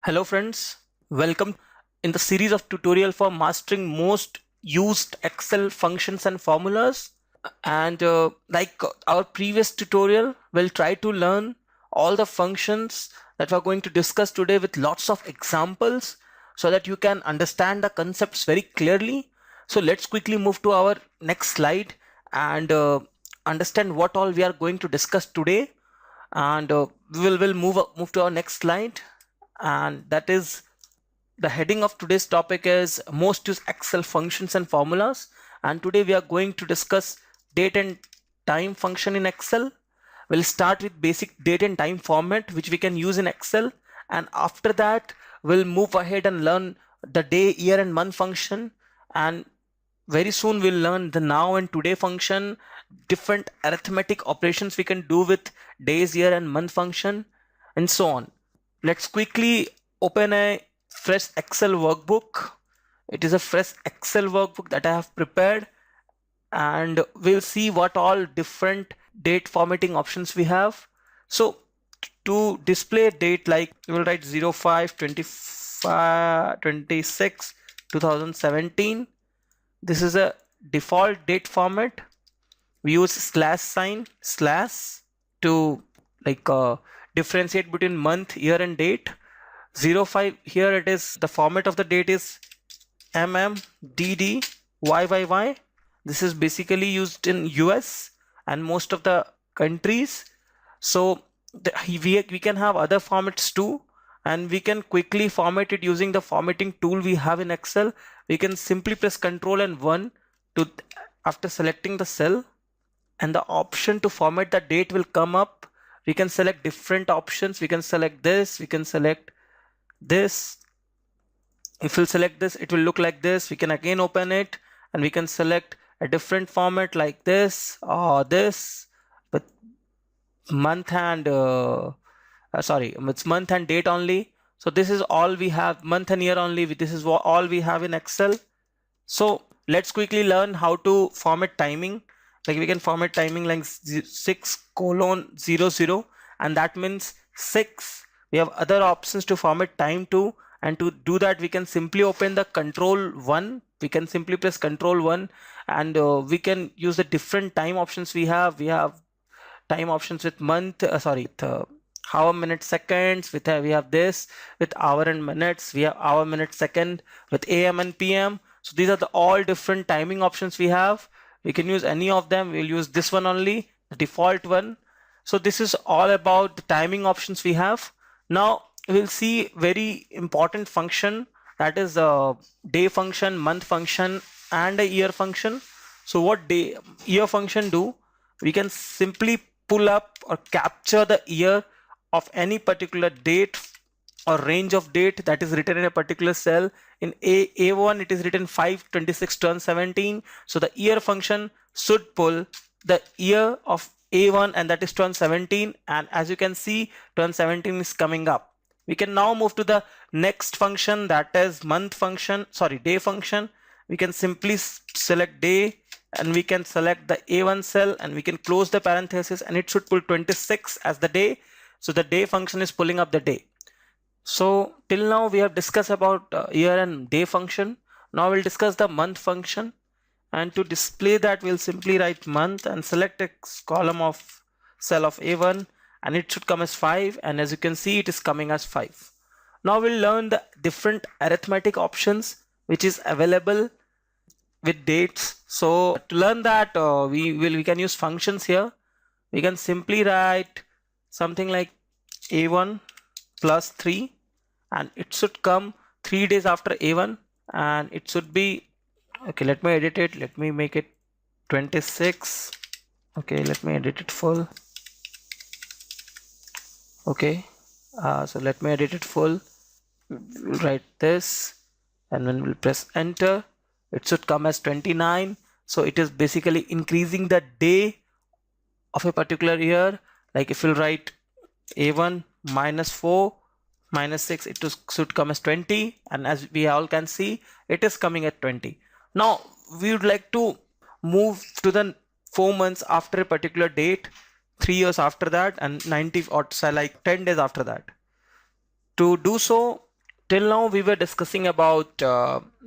Hello friends, welcome in the series of tutorial for mastering most used Excel functions and formulas. And like our previous tutorial, we'll try to learn all the functions that we're going to discuss today with lots of examples so that you can understand the concepts very clearly. So let's quickly move to our next slide and understand what all we are going to discuss today. And we'll move to our next slide, and that is the heading of today's topic is most used Excel functions and formulas. And today we are going to discuss date and time function in Excel. We'll start with basic date and time format which we can use in Excel, and after that we'll move ahead and learn the day, year and month function, and very soon we'll learn the now and today function, different arithmetic operations we can do with days, year and month function, and so on. Let's quickly open a fresh Excel workbook. It is a fresh Excel workbook that I have prepared, and we'll see what all different date formatting options we have. So to display date, like we will write 05/25/26 2017. This is a default date format. We use slash sign to like differentiate between month, year and date. 05, here it is, the format of the date is MMDD YYY. This is basically used in US and most of the countries. So we can have other formats too, and we can quickly format it using the formatting tool we have in Excel. We can simply press Ctrl and 1 to after selecting the cell, and the option to format the date will come up. We can select different options. We can select this, we can select this. If we'll select this, it will look like this. We can again open it and we can select a different format like this or this, but month and it's month and date only. So this is all we have, month and year only. This is all we have in Excel. So let's quickly learn how to format timing. Like we can format timing like 6:00, and that means 6. We have other options to format time to, and to do that we can simply open the Control 1. We can simply press Control 1, and we can use the different time options we have. We have time options with month, hour, minute, seconds. We have this with hour and minutes. We have hour, minute, second with AM and PM. So these are the all different timing options we have. We can use any of them. We'll use this one only, the default one. So this is all about the timing options we have. Now we'll see very important function, that is a day function, month function and a year function. So what year function do? We can simply pull up or capture the year of any particular date or range of date that is written in a particular cell. In A1 it is written 5/26/2017. So the year function should pull the year of A1, and that is 2017, and as you can see 2017 is coming up. We can now move to the next function, that is day function. We can simply select day, and we can select the A1 cell, and we can close the parenthesis, and it should pull 26 as the day. So the day function is pulling up the day. So till now we have discussed about year and day function. Now we'll discuss the month function, and to display that we'll simply write month and select a column of cell of A1, and it should come as 5, and as you can see it is coming as 5. Now we'll learn the different arithmetic options which is available with dates. So to learn that we can use functions here. We can simply write something like A1 plus 3, and it should come 3 days after A1, and it should be, okay, let me edit it. Let me make it 26. Okay, let me edit it full. Okay, so let me edit it full. We'll write this, and when we'll press enter, it should come as 29. So it is basically increasing the day of a particular year. Like if we'll write A1 -4 -6, it should come as 20, and as we all can see it is coming at 20. Now we would like to move to the 4 months after a particular date, 3 years after that, and 90 or say like 10 days after that. To do so, till now we were discussing about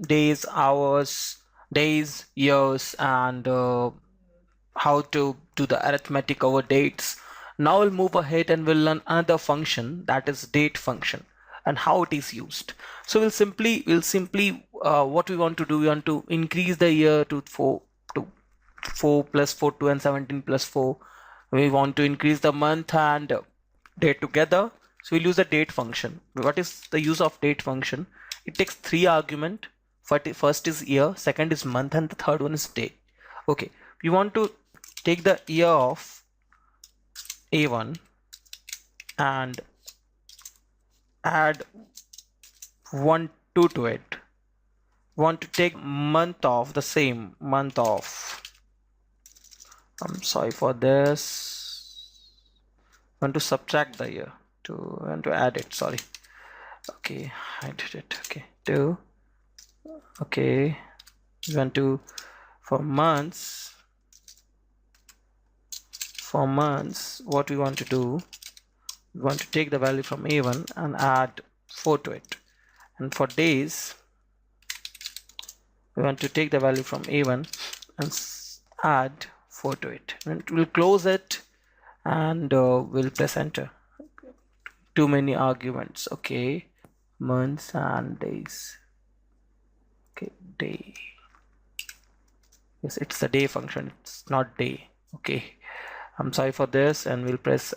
days, hours, days, years, and how to do the arithmetic over dates. Now we'll move ahead and we'll learn another function, that is date function, and how it is used. So we'll simply what we want to do, we want to increase the year to 4 plus 4 2 and 17 plus 4. We want to increase the month and date together. So we'll use the date function. What is the use of date function? It takes 3 argument. First is year, second is month, and the third one is day. Okay, we want to take the year of A1 and add 1 2 to it. Want to take month of the same month of, I'm sorry for this, want to subtract the year and to add it, sorry. Okay, I did it. Okay, 2. Okay, we want to, for months, what we want to do, we want to take the value from A1 and add 4 to it. And for days, we want to take the value from A1 and add 4 to it. And we'll close it and we'll press enter. Too many arguments. Okay, months and days. Okay, day. Yes, it's the day function, it's not day. Okay, I'm sorry for this, and we'll press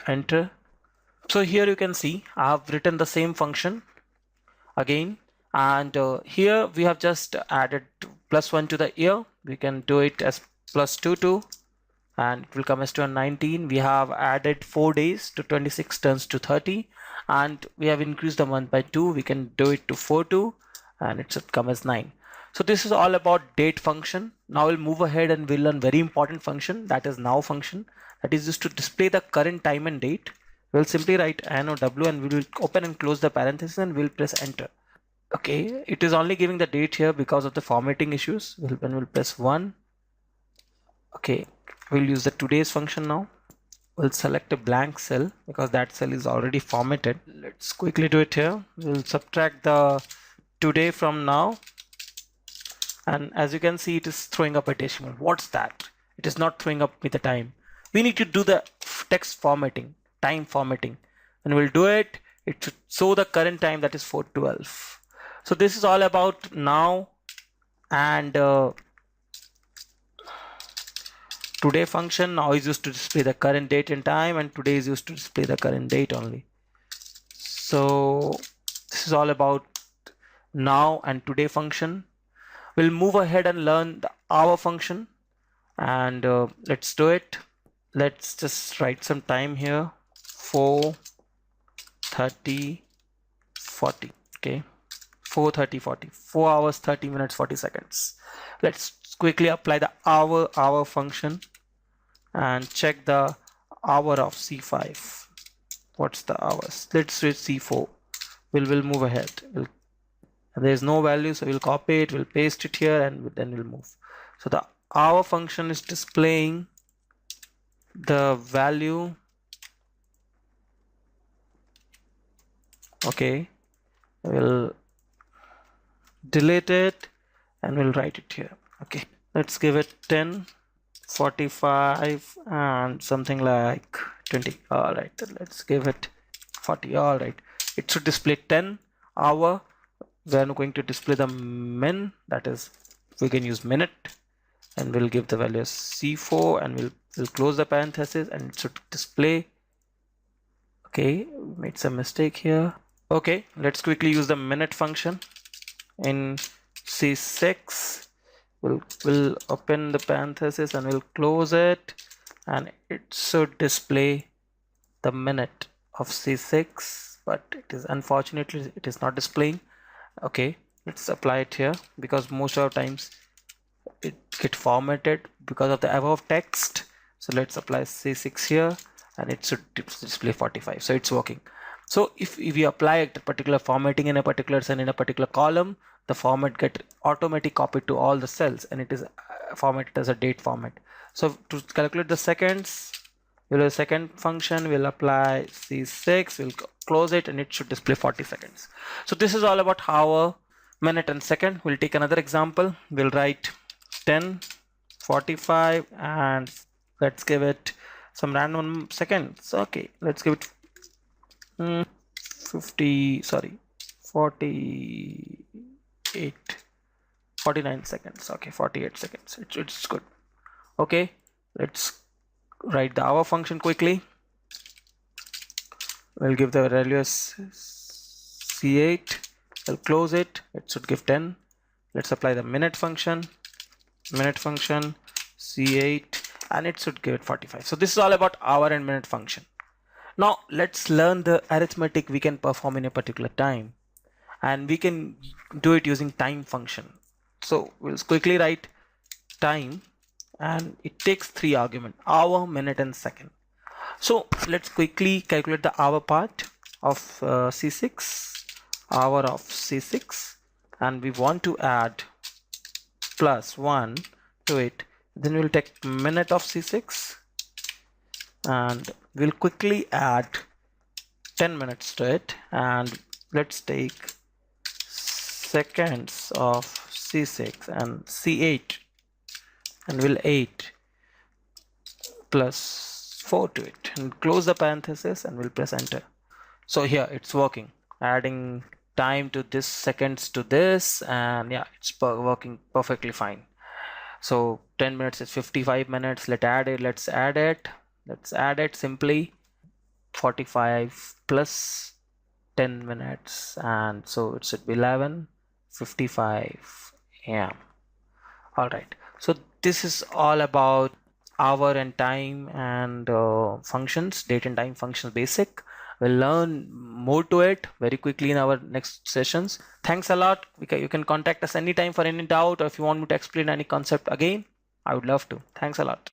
enter. So here you can see I have written the same function again, and here we have just added +1 to the year. We can do it as +2 to, and it will come as 219. We have added 4 days to 26 turns to 30, and we have increased the month by 2. We can do it to 4 2, and it should come as 9. So this is all about date function. Now we'll move ahead and we'll learn very important function, that is now function, that is used to display the current time and date. We'll simply write NOW and we will open and close the parenthesis and we'll press enter. Okay, it is only giving the date here because of the formatting issues. We'll press 1. Okay, we'll use the today's function now. We'll select a blank cell because that cell is already formatted. Let's quickly do it here. We'll subtract the today from now, and as you can see, it is throwing up a decimal. What's that? It is not throwing up with the time. We need to do the text formatting, time formatting, and we'll do it. It should show the current time, that is 4:12. So this is all about now and today function. Now is used to display the current date and time, and today is used to display the current date only. So this is all about now and today function. We'll move ahead and learn the hour function, and let's do it. Let's just write some time here, 4 30 40. Okay, 4 30 40, 4 hours 30 minutes 40 seconds. Let's quickly apply the hour function and check the hour of C5. What's the hours? Let's switch C4. We'll move ahead. There's no value, so we'll copy it, we'll paste it here, and then we'll move. So the hour function is displaying the value. Okay, we'll delete it and we'll write it here. Okay, let's give it 10 45 and something like 20. All right, let's give it 40. All right, it should display 10 hour. We're going to display the min, that is, we can use minute, and we'll give the value as C4, and we'll close the parenthesis, and it should display. Okay, made some mistake here. Okay, let's quickly use the minute function in C6. We'll open the parenthesis and we'll close it, and it should display the minute of C6, but it is, unfortunately, it is not displaying. Okay, let's apply it here because most of the times it get formatted because of the above text. So let's apply C6 here, and it should display 45. So it's working. So if we apply a particular formatting in a particular cell in a particular column, the format get automatically copied to all the cells, and it is formatted as a date format. So to calculate the seconds, we'll have a second function, we'll apply C6, we'll close it, and it should display 40 seconds. So this is all about hour, minute, and second. We'll take another example. We'll write 10, 45, and let's give it some random seconds. Okay, let's give it 49 seconds. Okay, 48 seconds. It's good. Okay, let's write the hour function quickly. We'll give the value as C8. I'll close it. It should give 10. Let's apply the minute function. Minute function C8, and it should give it 45. So this is all about hour and minute function. Now let's learn the arithmetic we can perform in a particular time, and we can do it using time function. So we'll quickly write time, and it takes 3 arguments: hour, minute, and second. So let's quickly calculate the hour part of C6, hour of C6, and we want to add plus 1 to it. Then we'll take minute of C6, and we'll quickly add 10 minutes to it, and let's take seconds of C6 and C8, and we'll 8 plus 4 to it, and close the parenthesis, and we'll press enter. So here it's working, adding time to this, seconds to this, and yeah, it's working perfectly fine. So 10 minutes is 55 minutes. Let's add it simply. 45 plus 10 minutes, and so it should be 11:55 a.m. All right, so this is all about hour and time and functions, date and time functions basic. We'll learn more to it very quickly in our next sessions. Thanks a lot. You can contact us anytime for any doubt, or if you want me to explain any concept again, I would love to. Thanks a lot.